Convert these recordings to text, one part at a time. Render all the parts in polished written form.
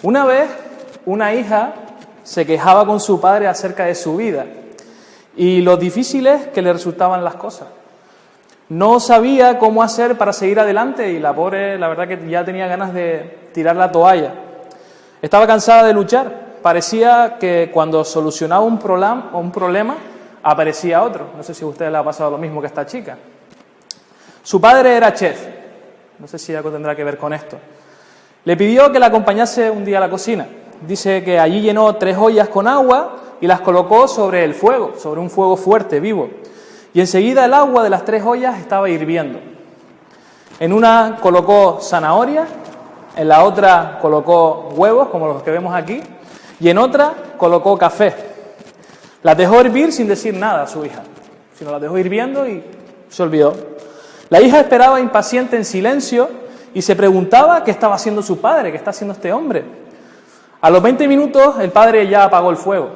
Una vez, una hija se quejaba con su padre acerca de su vida y lo difíciles que le resultaban las cosas. No sabía cómo hacer para seguir adelante y la pobre, la verdad que ya tenía ganas de tirar la toalla. Estaba cansada de luchar. Parecía que cuando solucionaba un problema aparecía otro. No sé si a usted le ha pasado lo mismo que a esta chica. Su padre era chef. No sé si algo tendrá que ver con esto. Le pidió que la acompañase un día a la cocina. Dice que allí llenó 3 ollas con agua y las colocó sobre el fuego, sobre un fuego fuerte, vivo. Y enseguida el agua de las 3 ollas estaba hirviendo. En una colocó zanahoria, en la otra colocó huevos, como los que vemos aquí, y en otra colocó café. Las dejó hervir sin decir nada a su hija, sino las dejó hirviendo y se olvidó. La hija esperaba impaciente en silencio y se preguntaba qué estaba haciendo su padre, qué está haciendo este hombre. A los 20 minutos el padre ya apagó el fuego.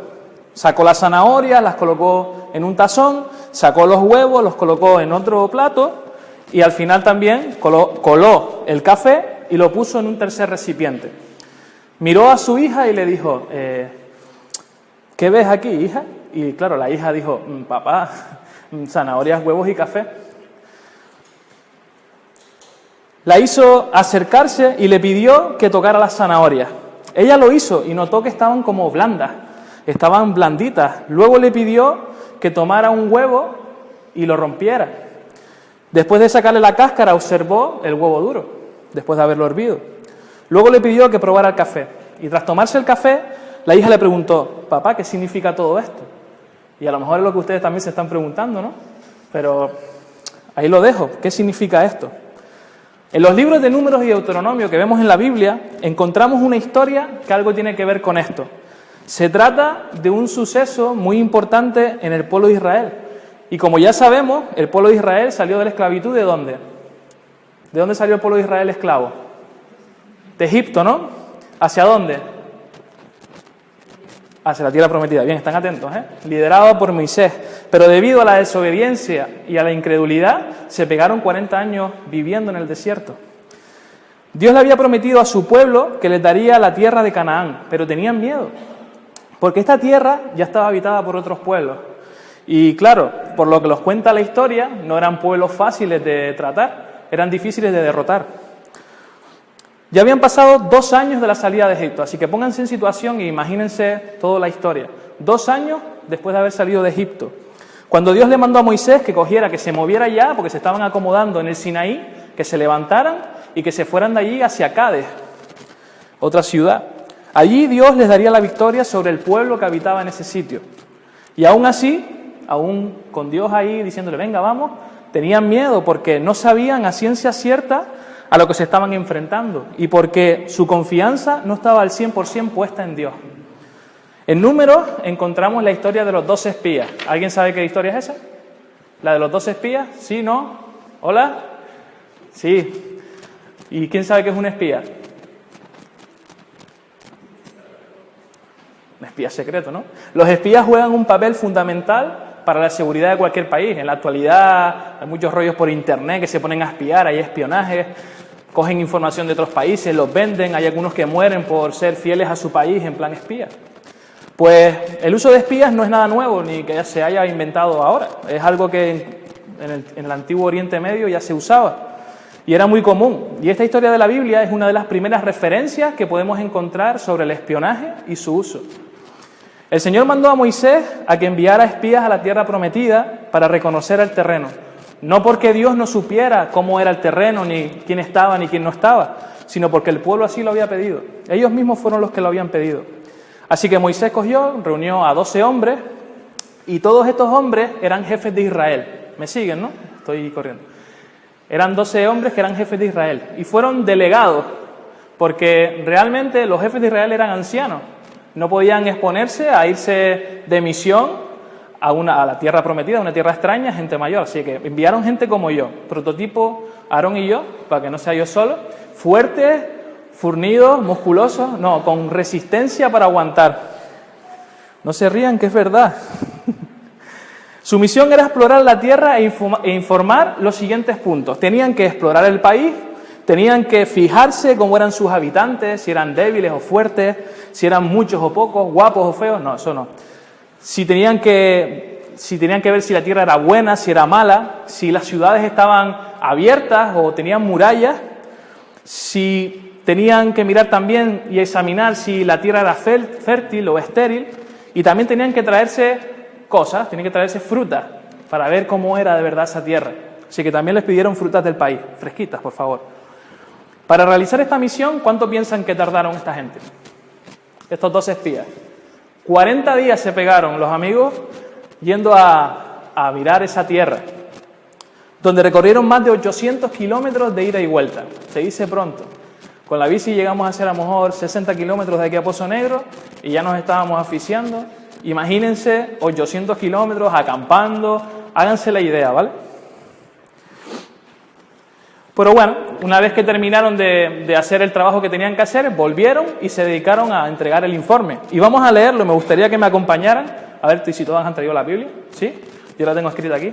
Sacó las zanahorias, las colocó en un tazón, sacó los huevos, los colocó en otro plato y al final también coló el café y lo puso en un tercer recipiente. Miró a su hija y le dijo, ¿qué ves aquí, hija? Y claro, la hija dijo, papá, zanahorias, huevos y café. La hizo acercarse y le pidió que tocara las zanahorias. Ella lo hizo y notó que estaban como blandas, estaban blanditas. Luego le pidió que tomara un huevo y lo rompiera. Después de sacarle la cáscara, observó el huevo duro, después de haberlo hervido. Luego le pidió que probara el café. Y tras tomarse el café, la hija le preguntó, papá, ¿qué significa todo esto? Y a lo mejor es lo que ustedes también se están preguntando, ¿no? Pero ahí lo dejo. ¿Qué significa esto? En los libros de Números y Deuteronomio que vemos en la Biblia, encontramos una historia que algo tiene que ver con esto. Se trata de un suceso muy importante en el pueblo de Israel. Y como ya sabemos, el pueblo de Israel salió de la esclavitud, ¿de dónde? ¿De dónde salió el pueblo de Israel esclavo? De Egipto, ¿no? ¿Hacia dónde? Hacia la tierra prometida. Bien, están atentos, Liderado por Moisés. Pero debido a la desobediencia y a la incredulidad, se pegaron 40 años viviendo en el desierto. Dios le había prometido a su pueblo que les daría la tierra de Canaán, pero tenían miedo, porque esta tierra ya estaba habitada por otros pueblos. Y claro, por lo que nos cuenta la historia, no eran pueblos fáciles de tratar, eran difíciles de derrotar. Ya habían pasado 2 años de la salida de Egipto, así que pónganse en situación e imagínense toda la historia. 2 años después de haber salido de Egipto. Cuando Dios le mandó a Moisés que cogiera, que se moviera ya, porque se estaban acomodando en el Sinaí, que se levantaran y que se fueran de allí hacia Cádiz, otra ciudad. Allí Dios les daría la victoria sobre el pueblo que habitaba en ese sitio. Y aún así, aún con Dios ahí diciéndole, venga, vamos, tenían miedo porque no sabían a ciencia cierta a lo que se estaban enfrentando y porque su confianza no estaba al 100% puesta en Dios. En Números encontramos la historia de los 12 espías. ¿Alguien sabe qué historia es esa? ¿La de los 12 espías? ¿Sí? ¿No? ¿Hola? Sí. ¿Y quién sabe qué es un espía? Un espía secreto, ¿no? Los espías juegan un papel fundamental para la seguridad de cualquier país. En la actualidad hay muchos rollos por internet que se ponen a espiar, hay espionaje, cogen información de otros países, los venden, hay algunos que mueren por ser fieles a su país en plan espía. Pues el uso de espías no es nada nuevo ni que se haya inventado ahora, es algo que en el antiguo Oriente Medio ya se usaba y era muy común. Y esta historia de la Biblia es una de las primeras referencias que podemos encontrar sobre el espionaje y su uso. El Señor mandó a Moisés a que enviara espías a la tierra prometida para reconocer el terreno. No porque Dios no supiera cómo era el terreno, ni quién estaba, ni quién no estaba, sino porque el pueblo así lo había pedido. Ellos mismos fueron los que lo habían pedido. Así que Moisés reunió a 12 hombres, y todos estos hombres eran jefes de Israel. ¿Me siguen, no? Estoy corriendo. Eran 12 hombres que eran jefes de Israel, y fueron delegados, porque realmente los jefes de Israel eran ancianos. No podían exponerse a irse de misión a la tierra prometida, a una tierra extraña, gente mayor. Así que enviaron gente como yo, prototipo Aarón y yo, para que no sea yo solo, fuertes, fornidos, musculosos, no, con resistencia para aguantar. No se rían, que es verdad. Su misión era explorar la tierra e informar los siguientes puntos. Tenían que explorar el país, Tenían que fijarse cómo eran sus habitantes, si eran débiles o fuertes, si eran muchos o pocos, guapos o feos. No, eso no. Si tenían que ver si la tierra era buena, si era mala, si las ciudades estaban abiertas o tenían murallas, si tenían que mirar también y examinar si la tierra era fértil o estéril, y también tenían que traerse cosas, tenían que traerse frutas para ver cómo era de verdad esa tierra. Así que también les pidieron frutas del país, fresquitas, por favor. Para realizar esta misión, ¿cuánto piensan que tardaron esta gente? Estos 2 espías. 40 días se pegaron los amigos yendo a mirar esa tierra, donde recorrieron más de 800 kilómetros de ida y vuelta. Se dice pronto. Con la bici llegamos a hacer a lo mejor 60 kilómetros de aquí a Pozo Negro y ya nos estábamos asfixiando. Imagínense 800 kilómetros acampando, háganse la idea, ¿vale? Pero bueno, una vez que terminaron de hacer el trabajo que tenían que hacer, volvieron y se dedicaron a entregar el informe. Y vamos a leerlo, me gustaría que me acompañaran. A ver si todos han traído la Biblia, ¿sí? Yo la tengo escrita aquí.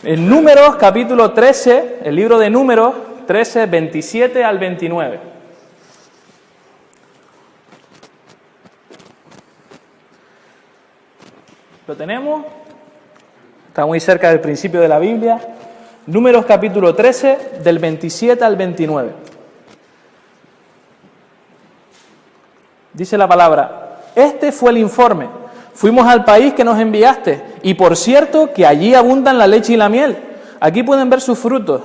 En Números, capítulo 13, el libro de Números, 13, 27 al 29. ¿Lo tenemos? Está muy cerca del principio de la Biblia. Números capítulo 13, del 27 al 29. Dice la palabra: este fue el informe. Fuimos al país que nos enviaste, y por cierto que allí abundan la leche y la miel. Aquí pueden ver sus frutos.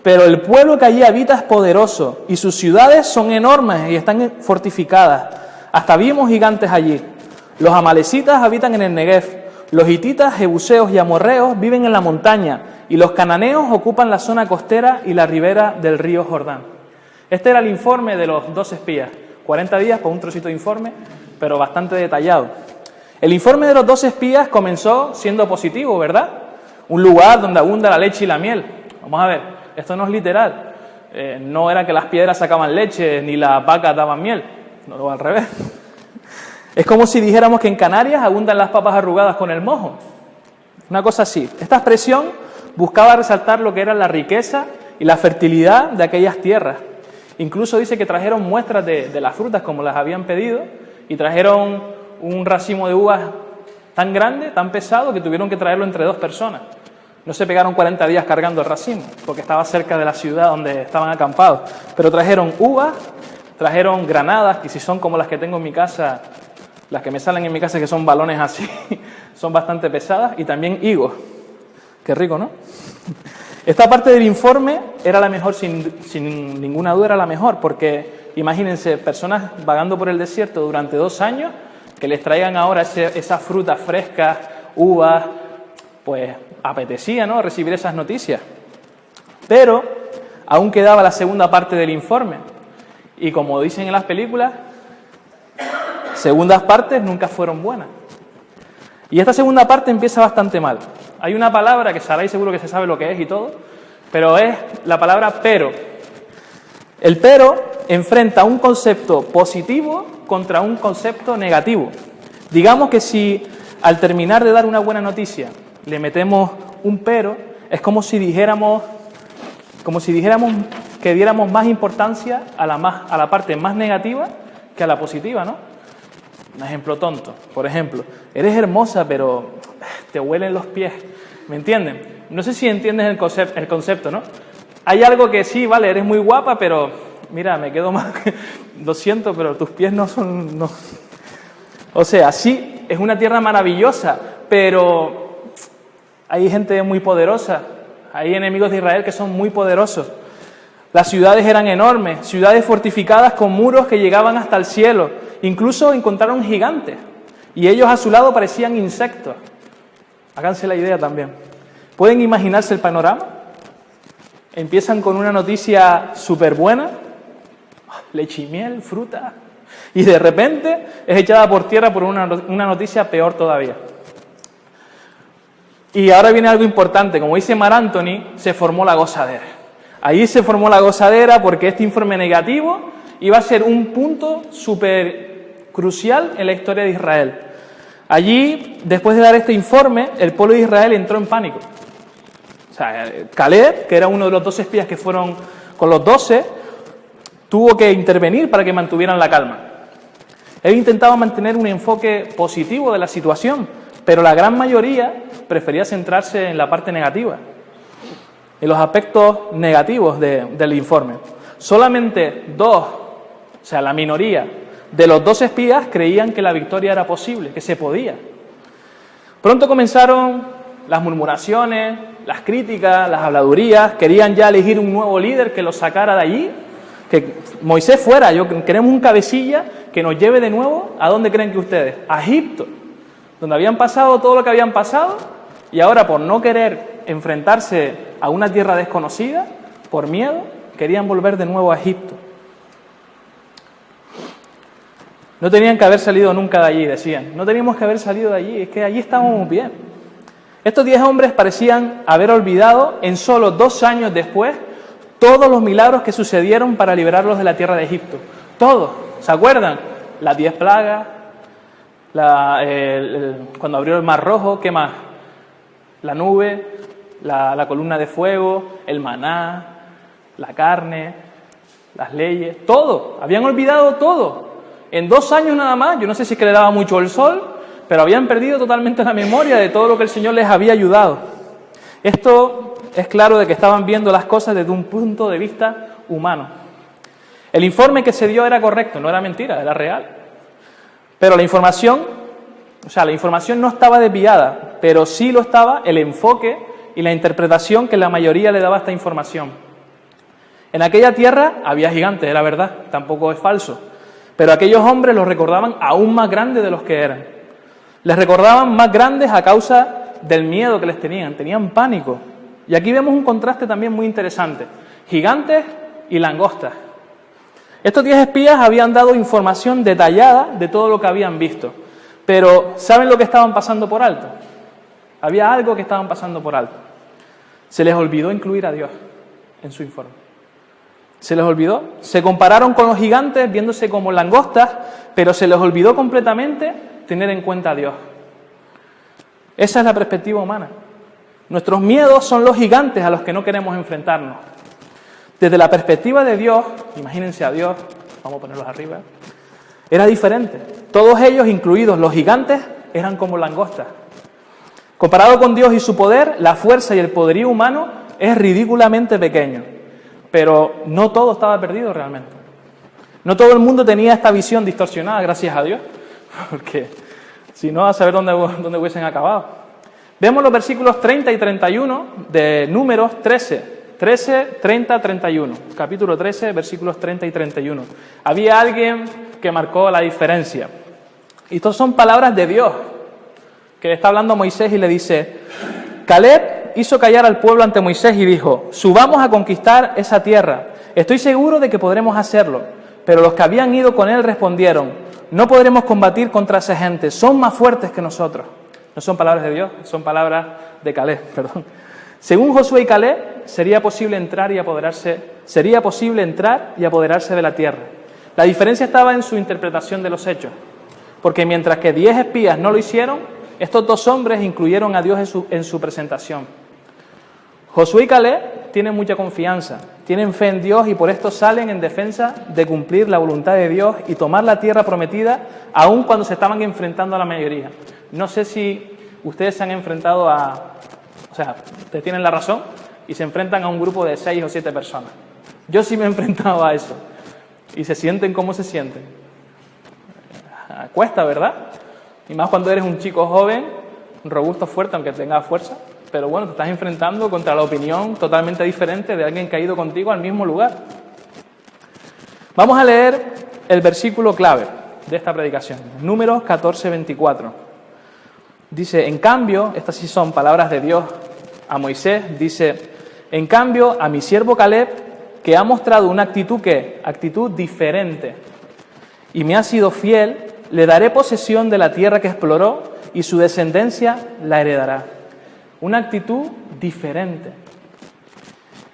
Pero el pueblo que allí habita es poderoso, y sus ciudades son enormes y están fortificadas. Hasta vimos gigantes allí. Los amalecitas habitan en el Negev. Los hititas, jebuseos y amorreos viven en la montaña, y los cananeos ocupan la zona costera y la ribera del río Jordán. Este era el informe de los 2 espías. 40 días con un trocito de informe, pero bastante detallado. El informe de los 2 espías comenzó siendo positivo, ¿verdad? Un lugar donde abunda la leche y la miel. Vamos a ver, esto no es literal. No era que las piedras sacaban leche ni las vacas daban miel. No, al revés. Es como si dijéramos que en Canarias abundan las papas arrugadas con el mojo. Una cosa así. Esta expresión buscaba resaltar lo que era la riqueza y la fertilidad de aquellas tierras. Incluso dice que trajeron muestras de las frutas como las habían pedido, y trajeron un racimo de uvas tan grande, tan pesado, que tuvieron que traerlo entre 2 personas. No se pegaron 40 días cargando el racimo, porque estaba cerca de la ciudad donde estaban acampados. Pero trajeron uvas, trajeron granadas, que si son como las que tengo en mi casa, las que me salen en mi casa, que son balones así, son bastante pesadas, y también higos. Qué rico, ¿no? Esta parte del informe era la mejor, sin ninguna duda era la mejor, porque imagínense, personas vagando por el desierto durante 2 años, que les traigan ahora esas frutas frescas, uvas, pues apetecía, ¿no?, recibir esas noticias. Pero aún quedaba la segunda parte del informe, y como dicen en las películas, segundas partes nunca fueron buenas. Y esta segunda parte empieza bastante mal. Hay una palabra que Sarai seguro que se sabe lo que es y todo, pero es la palabra pero. El pero enfrenta un concepto positivo contra un concepto negativo. Digamos que si al terminar de dar una buena noticia le metemos un pero, es como si dijéramos que diéramos más importancia a la parte más negativa que a la positiva, ¿no? Un ejemplo tonto. Por ejemplo, eres hermosa, pero te huelen los pies. ¿Me entienden? No sé si entiendes el concepto, ¿no? Hay algo que sí, vale, eres muy guapa, pero mira, me quedo más... Lo siento, pero tus pies no son... No. O sea, sí, es una tierra maravillosa, pero hay gente muy poderosa. Hay enemigos de Israel que son muy poderosos. Las ciudades eran enormes, ciudades fortificadas con muros que llegaban hasta el cielo. Incluso encontraron gigantes, y ellos a su lado parecían insectos. Háganse la idea también. ¿Pueden imaginarse el panorama? Empiezan con una noticia súper buena, leche y miel, fruta, y de repente es echada por tierra por una noticia peor todavía. Y ahora viene algo importante. Como dice Mar Anthony, se formó la gozadera. Ahí se formó la gozadera porque este informe negativo iba a ser un punto súper crucial en la historia de Israel. Allí, después de dar este informe, el pueblo de Israel entró en pánico. O sea, Caleb, que era uno de los 2 espías que fueron con los 12, tuvo que intervenir para que mantuvieran la calma. Él intentaba mantener un enfoque positivo de la situación, pero la gran mayoría prefería centrarse en la parte negativa, en los aspectos negativos del informe. Solamente 2, o sea, la minoría de los 2 espías creían que la victoria era posible, que se podía. Pronto comenzaron las murmuraciones, las críticas, las habladurías, querían ya elegir un nuevo líder que los sacara de allí, que Moisés fuera, queremos un cabecilla que nos lleve de nuevo, ¿a dónde creen que ustedes? A Egipto, donde habían pasado todo lo que habían pasado, y ahora por no querer enfrentarse a una tierra desconocida, por miedo, querían volver de nuevo a Egipto. No tenían que haber salido nunca de allí, decían. No teníamos que haber salido de allí, es que allí estábamos bien. Estos 10 hombres parecían haber olvidado, en solo 2 años después, todos los milagros que sucedieron para liberarlos de la tierra de Egipto. Todos. ¿Se acuerdan? Las 10 plagas, cuando abrió el Mar Rojo, ¿qué más? La nube, la columna de fuego, el maná, la carne, las leyes, todo. Habían olvidado todo. En 2 años nada más, yo no sé si es que le daba mucho el sol, pero habían perdido totalmente la memoria de todo lo que el Señor les había ayudado. Esto es claro de que estaban viendo las cosas desde un punto de vista humano. El informe que se dio era correcto, no era mentira, era real. Pero la información no estaba desviada, pero sí lo estaba el enfoque y la interpretación que la mayoría le daba a esta información. En aquella tierra había gigantes, era verdad, tampoco es falso. Pero aquellos hombres los recordaban aún más grandes de los que eran. Les recordaban más grandes a causa del miedo que les tenían pánico. Y aquí vemos un contraste también muy interesante. Gigantes y langostas. Estos 10 espías habían dado información detallada de todo lo que habían visto. Pero ¿saben lo que estaban pasando por alto? Había algo que estaban pasando por alto. Se les olvidó incluir a Dios en su informe. Se les olvidó. Se compararon con los gigantes viéndose como langostas, pero se les olvidó completamente tener en cuenta a Dios. Esa es la perspectiva humana. Nuestros miedos son los gigantes a los que no queremos enfrentarnos. Desde la perspectiva de Dios, imagínense a Dios, vamos a ponerlos arriba, era diferente. Todos ellos, incluidos los gigantes, eran como langostas. Comparado con Dios y su poder, la fuerza y el poderío humano es ridículamente pequeño. Pero no todo estaba perdido realmente. No todo el mundo tenía esta visión distorsionada, gracias a Dios, porque si no, a saber dónde hubiesen acabado. Vemos los versículos 30 y 31 de Números 13, 30, 31. Capítulo 13, versículos 30 y 31. Había alguien que marcó la diferencia. Y estas son palabras de Dios, que le está hablando a Moisés y le dice: Caleb hizo callar al pueblo ante Moisés y dijo: subamos a conquistar esa tierra. Estoy seguro de que podremos hacerlo. Pero los que habían ido con él respondieron: no podremos combatir contra esa gente, son más fuertes que nosotros. No son palabras de Dios, son palabras de Caleb, perdón. Según Josué y Caleb, sería posible entrar y apoderarse de la tierra. La diferencia estaba en su interpretación de los hechos, porque mientras que 10 espías no lo hicieron, estos 2 hombres incluyeron a Dios en su presentación. Josué y Caleb tienen mucha confianza, tienen fe en Dios y por esto salen en defensa de cumplir la voluntad de Dios y tomar la tierra prometida, aun cuando se estaban enfrentando a la mayoría. No sé si ustedes se han enfrentado ustedes tienen la razón y se enfrentan a un grupo de 6 o 7 personas. Yo sí me he enfrentado a eso. Y se sienten como se sienten. Cuesta, ¿verdad? Y más cuando eres un chico joven, robusto, fuerte, aunque tengas fuerza. Pero bueno, te estás enfrentando contra la opinión totalmente diferente de alguien que ha ido contigo al mismo lugar. Vamos a leer el versículo clave de esta predicación. Números 14, 24. Dice, en cambio, estas sí son palabras de Dios a Moisés, dice: en cambio, a mi siervo Caleb, que ha mostrado una actitud diferente y me ha sido fiel, le daré posesión de la tierra que exploró y su descendencia la heredará. Una actitud diferente.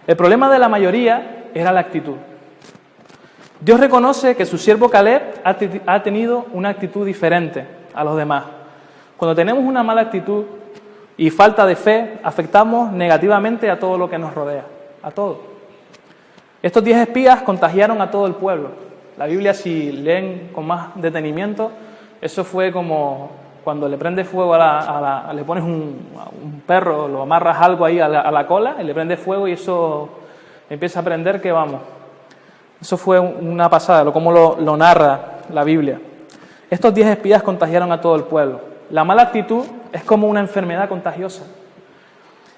El problema de la mayoría era la actitud. Dios reconoce que su siervo Caleb ha tenido una actitud diferente a los demás. Cuando tenemos una mala actitud y falta de fe, afectamos negativamente a todo lo que nos rodea, a todo. Estos 10 espías contagiaron a todo el pueblo. La Biblia, si leen con más detenimiento, eso fue como cuando le prendes fuego le pones un perro, lo amarras algo ahí a la cola y le prendes fuego y eso empieza a prender que vamos. Eso fue una pasada, como lo narra la Biblia. Estos 10 espías contagiaron a todo el pueblo. La mala actitud es como una enfermedad contagiosa.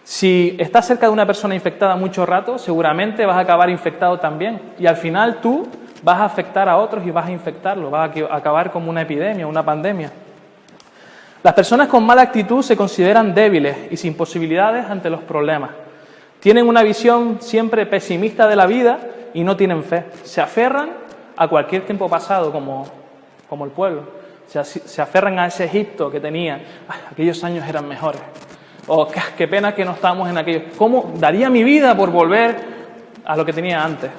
Si estás cerca de una persona infectada mucho rato, seguramente vas a acabar infectado también. Y al final tú vas a afectar a otros y vas a infectarlos, vas a acabar como una epidemia, una pandemia. Las personas con mala actitud se consideran débiles y sin posibilidades ante los problemas. Tienen una visión siempre pesimista de la vida y no tienen fe. Se aferran a cualquier tiempo pasado, como el pueblo. Se aferran a ese Egipto que tenían. Aquellos años eran mejores. O qué pena que no estábamos en aquellos. ¿Cómo daría mi vida por volver a lo que tenía antes?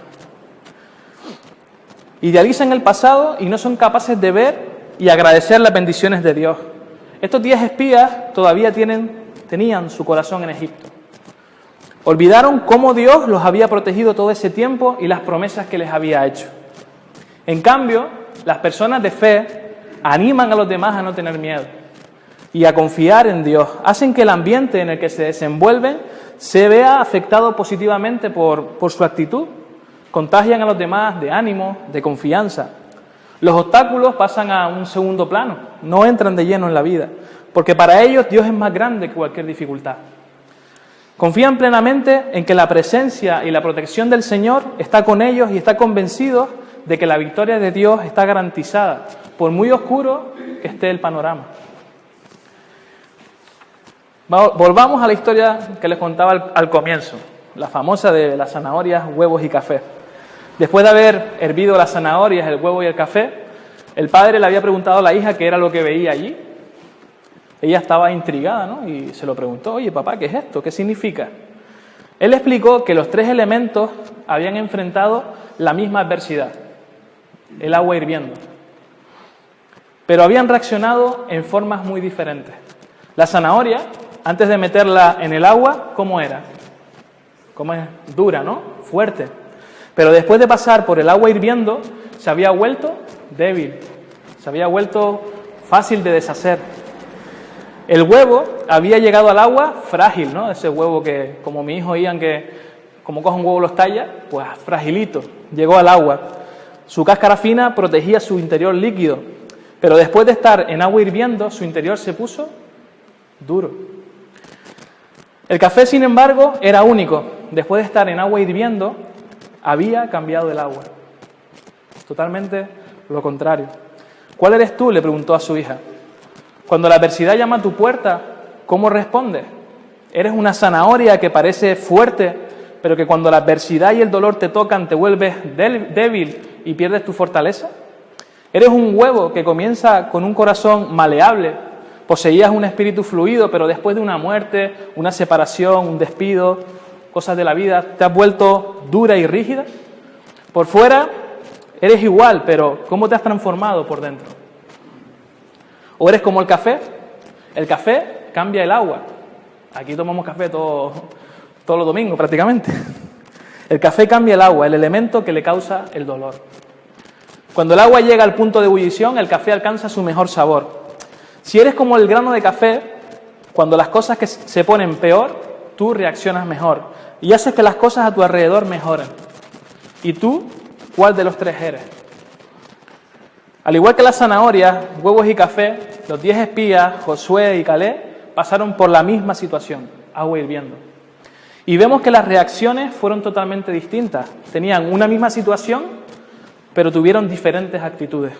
Idealizan el pasado y no son capaces de ver y agradecer las bendiciones de Dios. Estos 10 espías todavía tenían su corazón en Egipto. Olvidaron cómo Dios los había protegido todo ese tiempo y las promesas que les había hecho. En cambio, las personas de fe animan a los demás a no tener miedo y a confiar en Dios. Hacen que el ambiente en el que se desenvuelven se vea afectado positivamente por su actitud. Contagian a los demás de ánimo, de confianza. Los obstáculos pasan a un segundo plano, no entran de lleno en la vida, porque para ellos Dios es más grande que cualquier dificultad. Confían plenamente en que la presencia y la protección del Señor está con ellos y está convencidos de que la victoria de Dios está garantizada, por muy oscuro que esté el panorama. Volvamos a la historia que les contaba al comienzo, la famosa de las zanahorias, huevos y café. Después de haber hervido las zanahorias, el huevo y el café, el padre le había preguntado a la hija qué era lo que veía allí. Ella estaba intrigada, ¿no? Y se lo preguntó: oye, papá, ¿qué es esto? ¿Qué significa? Él explicó que los 3 elementos habían enfrentado la misma adversidad, el agua hirviendo, pero habían reaccionado en formas muy diferentes. La zanahoria, antes de meterla en el agua, ¿cómo era? ¿Cómo es? Dura, ¿no? Fuerte. Pero después de pasar por el agua hirviendo, se había vuelto débil, se había vuelto fácil de deshacer. El huevo había llegado al agua frágil, ¿no? Ese huevo que, como mi hijo Ian, que como coge un huevo los talla, pues fragilito, llegó al agua. Su cáscara fina protegía su interior líquido, pero después de estar en agua hirviendo, su interior se puso duro. El café, sin embargo, era único. Después de estar en agua hirviendo, había cambiado el agua. Totalmente lo contrario. ¿Cuál eres tú?, le preguntó a su hija. Cuando la adversidad llama a tu puerta, ¿cómo respondes? ¿Eres una zanahoria que parece fuerte, pero que cuando la adversidad y el dolor te tocan te vuelves débil y pierdes tu fortaleza? ¿Eres un huevo que comienza con un corazón maleable, poseías un espíritu fluido, pero después de una muerte, una separación, un despido, cosas de la vida, te has vuelto dura y rígida? Por fuera eres igual, pero ¿cómo te has transformado por dentro? ¿O eres como el café? El café cambia el agua. Aquí tomamos café todos los domingos prácticamente. El café cambia el agua, el elemento que le causa el dolor. Cuando el agua llega al punto de ebullición, el café alcanza su mejor sabor. Si eres como el grano de café, cuando las cosas que se ponen peor, tú reaccionas mejor y haces que las cosas a tu alrededor mejoren. ¿Y tú, cuál de los 3 eres? Al igual que las zanahorias, huevos y café, los 10 espías, Josué y Caleb, pasaron por la misma situación, agua hirviendo. Y vemos que las reacciones fueron totalmente distintas. Tenían una misma situación, pero tuvieron diferentes actitudes.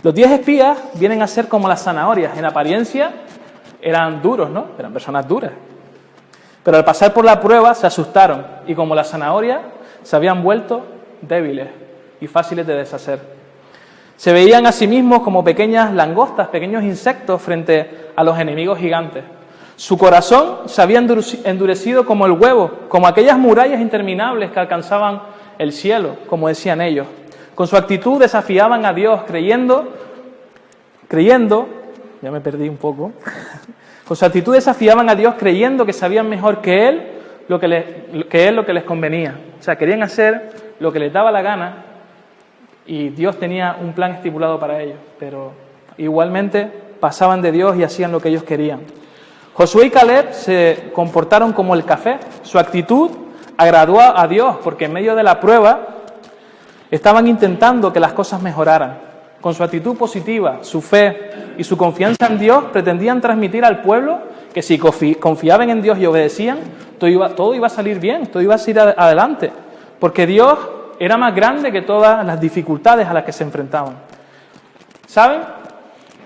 Los 10 espías vienen a ser como las zanahorias. En apariencia eran duros, ¿no? Eran personas duras. Pero al pasar por la prueba se asustaron y como la zanahoria se habían vuelto débiles y fáciles de deshacer. Se veían a sí mismos como pequeñas langostas, pequeños insectos frente a los enemigos gigantes. Su corazón se había endurecido como el huevo, como aquellas murallas interminables que alcanzaban el cielo, como decían ellos. Con su actitud desafiaban a Dios, creyendo, ya me perdí un poco. Con su actitud desafiaban a Dios creyendo que sabían mejor que Él que es lo que les convenía. O sea, querían hacer lo que les daba la gana y Dios tenía un plan estipulado para ellos, pero igualmente pasaban de Dios y hacían lo que ellos querían. Josué y Caleb se comportaron como el café. Su actitud agradó a Dios porque en medio de la prueba estaban intentando que las cosas mejoraran. Con su actitud positiva, su fe y su confianza en Dios pretendían transmitir al pueblo que si confiaban en Dios y obedecían, todo iba a salir bien, todo iba a salir adelante, porque Dios era más grande que todas las dificultades a las que se enfrentaban. ¿Saben?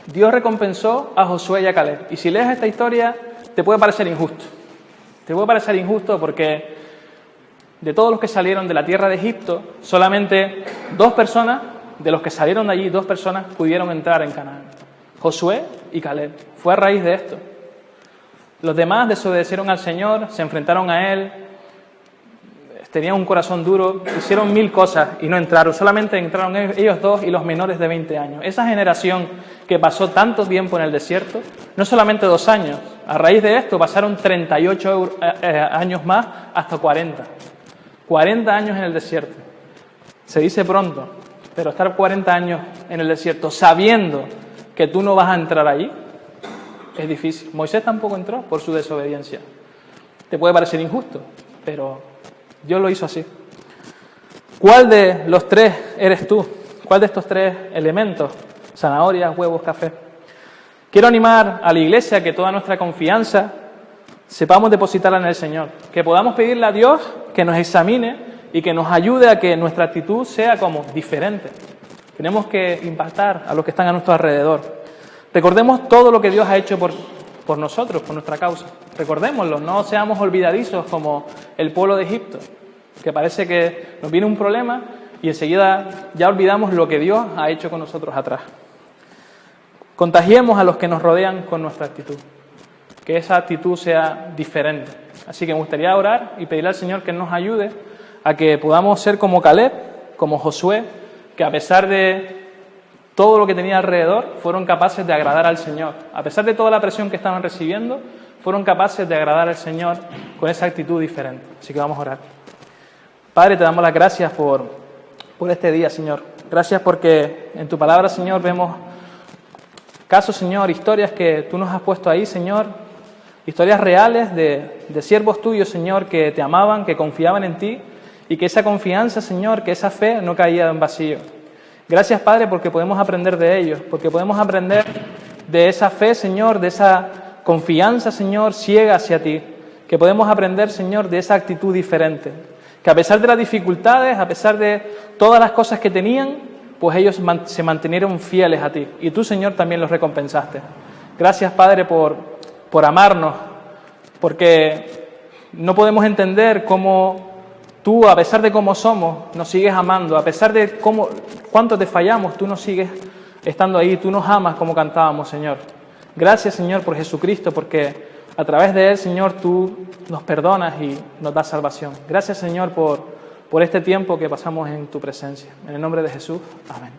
Dios recompensó a Josué y a Caleb. Y si lees esta historia, te puede parecer injusto. Te puede parecer injusto porque de todos los que salieron de la tierra de Egipto, solamente 2 personas, de los que salieron de allí, 2 personas pudieron entrar en Canaán. Josué y Caleb. Fue a raíz de esto. Los demás desobedecieron al Señor, se enfrentaron a Él, tenían un corazón duro, hicieron 1000 cosas y no entraron. Solamente entraron ellos 2 y los menores de 20 años. Esa generación que pasó tanto tiempo en el desierto, no solamente 2 años, a raíz de esto pasaron 38 años más hasta 40. 40 años en el desierto. Se dice pronto, pero estar 40 años en el desierto sabiendo que tú no vas a entrar allí es difícil. Moisés tampoco entró por su desobediencia. Te puede parecer injusto, pero Dios lo hizo así. ¿Cuál de los 3 eres tú? ¿Cuál de estos 3 elementos? Zanahorias, huevos, café. Quiero animar a la iglesia a que toda nuestra confianza sepamos depositarla en el Señor. Que podamos pedirle a Dios que nos examine y que nos ayude a que nuestra actitud sea como diferente. Tenemos que impactar a los que están a nuestro alrededor. Recordemos todo lo que Dios ha hecho por nosotros, por nuestra causa. Recordémoslo, no seamos olvidadizos como el pueblo de Egipto, que parece que nos viene un problema y enseguida ya olvidamos lo que Dios ha hecho con nosotros atrás. Contagiemos a los que nos rodean con nuestra actitud, que esa actitud sea diferente. Así que me gustaría orar y pedirle al Señor que nos ayude a que podamos ser como Caleb, como Josué, que a pesar de todo lo que tenía alrededor, fueron capaces de agradar al Señor. A pesar de toda la presión que estaban recibiendo, fueron capaces de agradar al Señor con esa actitud diferente. Así que vamos a orar. Padre, te damos las gracias por este día, Señor. Gracias porque en tu palabra, Señor, vemos casos, Señor, historias que tú nos has puesto ahí, Señor. Historias reales de siervos tuyos, Señor, que te amaban, que confiaban en ti y que esa confianza, Señor, que esa fe no caía en vacío. Gracias, Padre, porque podemos aprender de ellos, porque podemos aprender de esa fe, Señor, de esa confianza, Señor, ciega hacia ti, que podemos aprender, Señor, de esa actitud diferente, que a pesar de las dificultades, a pesar de todas las cosas que tenían, pues ellos se mantenieron fieles a ti, y tú, Señor, también los recompensaste. Gracias, Padre, por amarnos, porque no podemos entender cómo tú, a pesar de cómo somos, nos sigues amando. A pesar de cuánto te fallamos, tú nos sigues estando ahí. Tú nos amas como cantábamos, Señor. Gracias, Señor, por Jesucristo, porque a través de Él, Señor, tú nos perdonas y nos das salvación. Gracias, Señor, por este tiempo que pasamos en tu presencia. En el nombre de Jesús. Amén.